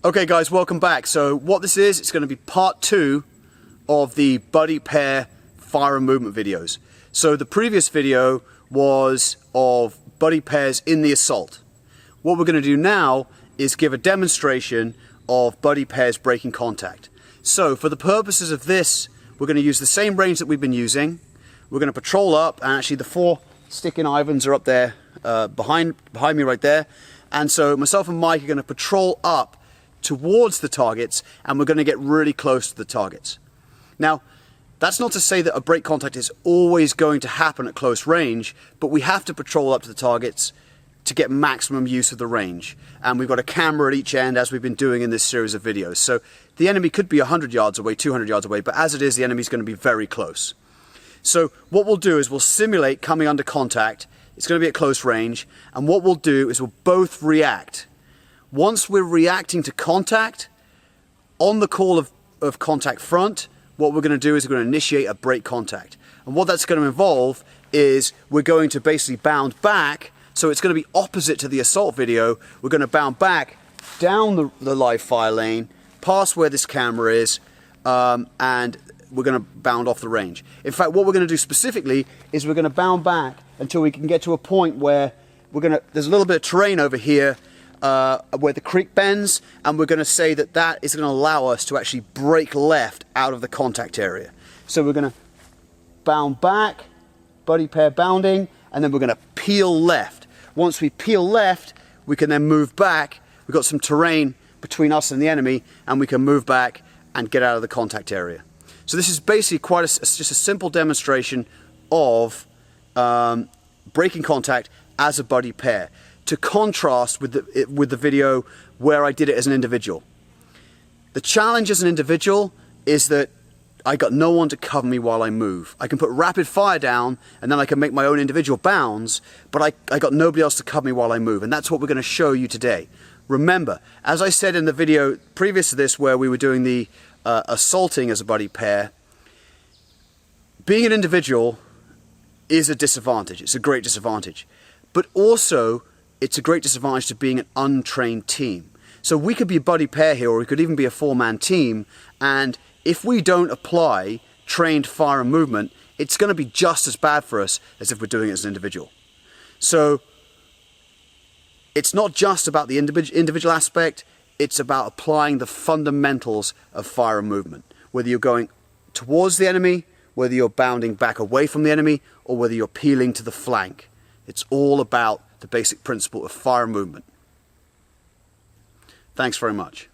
Okay guys, welcome back. So what this is, it's going to be part 2 of the buddy pair fire and movement videos. So the previous video was of buddy pairs in the assault. What we're going to do now is give a demonstration of buddy pairs breaking contact. So for the purposes of this, we're going to use the same range that we've been using. We're going to patrol up, and actually the 4 sticking Ivans are up there behind me right there. And so myself and Mike are going to patrol up towards the targets, and we're going to get really close to the targets. Now, that's not to say that a break contact is always going to happen at close range, but we have to patrol up to the targets to get maximum use of the range. And we've got a camera at each end, as we've been doing in this series of videos. So the enemy could be 100 yards away, 200 yards away, but as it is, the enemy's going to be very close. So what we'll do is we'll simulate coming under contact. It's going to be at close range, and what we'll do is we'll both react. Once we're reacting to contact, on the call of contact front, what we're going to do is we're going to initiate a break contact. And what that's going to involve is we're going to basically bound back, so it's going to be opposite to the assault video. We're going to bound back down the live fire lane, past where this camera is, and we're going to bound off the range. In fact, what we're going to do specifically is we're going to bound back until we can get to a point where there's a little bit of terrain over here, where the creek bends, and we're going to say that that is going to allow us to actually break left out of the contact area. So we're going to bound back, buddy pair bounding, and then we're going to peel left. Once we peel left, we can then move back. We've got some terrain between us and the enemy, and we can move back and get out of the contact area. So this is basically just a simple demonstration of breaking contact as a buddy pair, to contrast with the video where I did it as an individual. The challenge as an individual is that I got no one to cover me while I move. I can put rapid fire down, and then I can make my own individual bounds, but I got nobody else to cover me while I move, and that's what we're going to show you today. Remember, as I said in the video previous to this where we were doing the assaulting as a buddy pair, being an individual is a disadvantage. It's a great disadvantage. But also, it's a great disadvantage to being an untrained team. So we could be a buddy pair here, or we could even be a 4-man team, and if we don't apply trained fire and movement, it's going to be just as bad for us as if we're doing it as an individual. So it's not just about the individual aspect, it's about applying the fundamentals of fire and movement. Whether you're going towards the enemy, whether you're bounding back away from the enemy, or whether you're peeling to the flank. It's all about the basic principle of fire and movement. Thanks very much.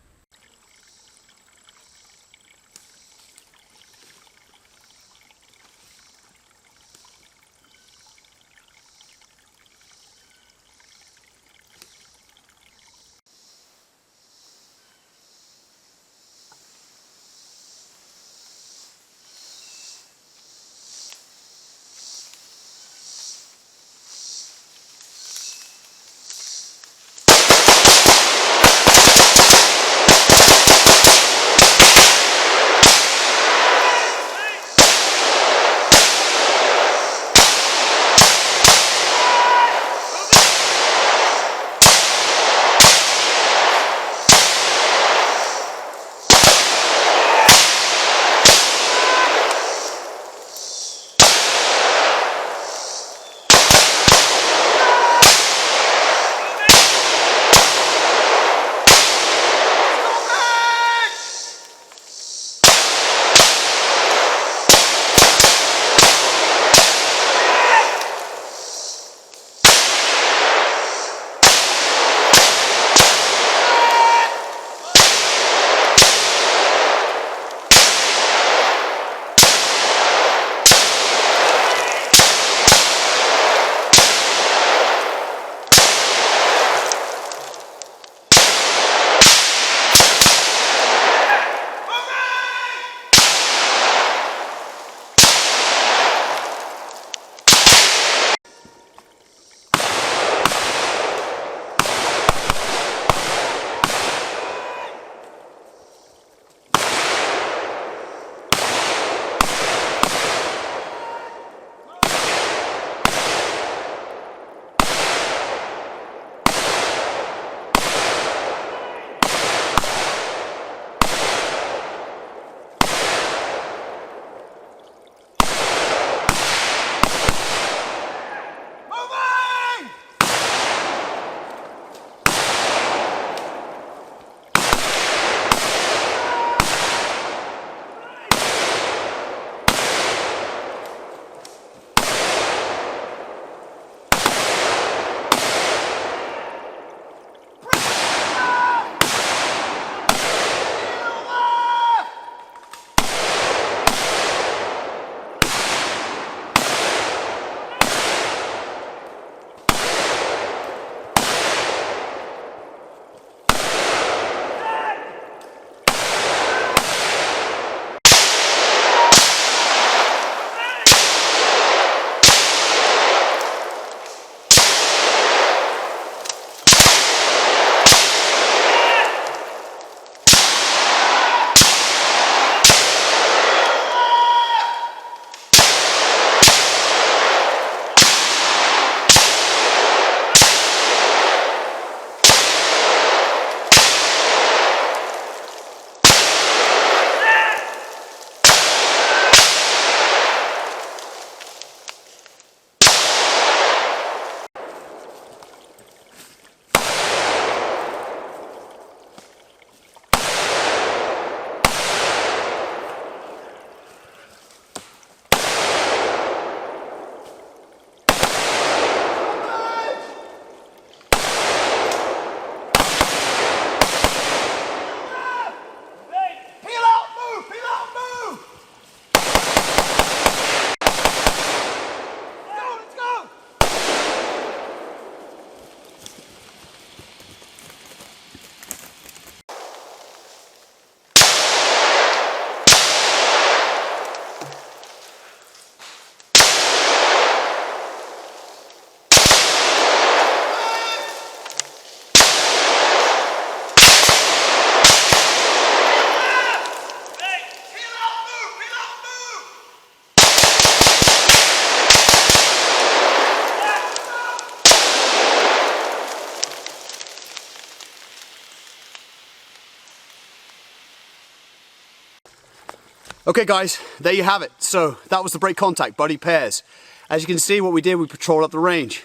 Okay guys, there you have it. So that was the break contact, buddy pairs. As you can see, what we did, we patrolled up the range.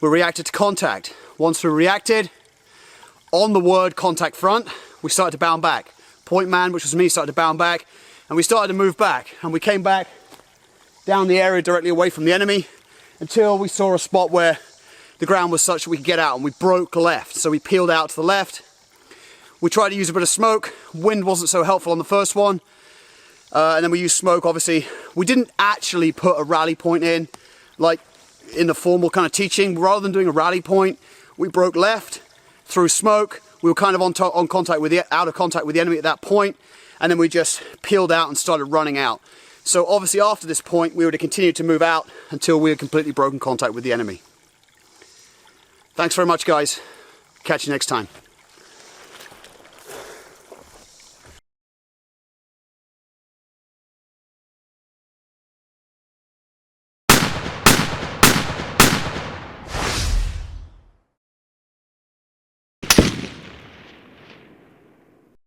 We reacted to contact. Once we reacted, on the word contact front, we started to bound back. Point man, which was me, started to bound back, and we started to move back. And we came back down the area directly away from the enemy until we saw a spot where the ground was such that we could get out, and we broke left. So we peeled out to the left. We tried to use a bit of smoke. Wind wasn't so helpful on the first one. And then we used smoke, obviously. We didn't actually put a rally point in, like in the formal kind of teaching. Rather than doing a rally point, we broke left through smoke. We were kind of out of contact with the enemy at that point, and then we just peeled out and started running out. So obviously after this point, we would have continued to move out until we had completely broken contact with the enemy. Thanks very much, guys. Catch you next time.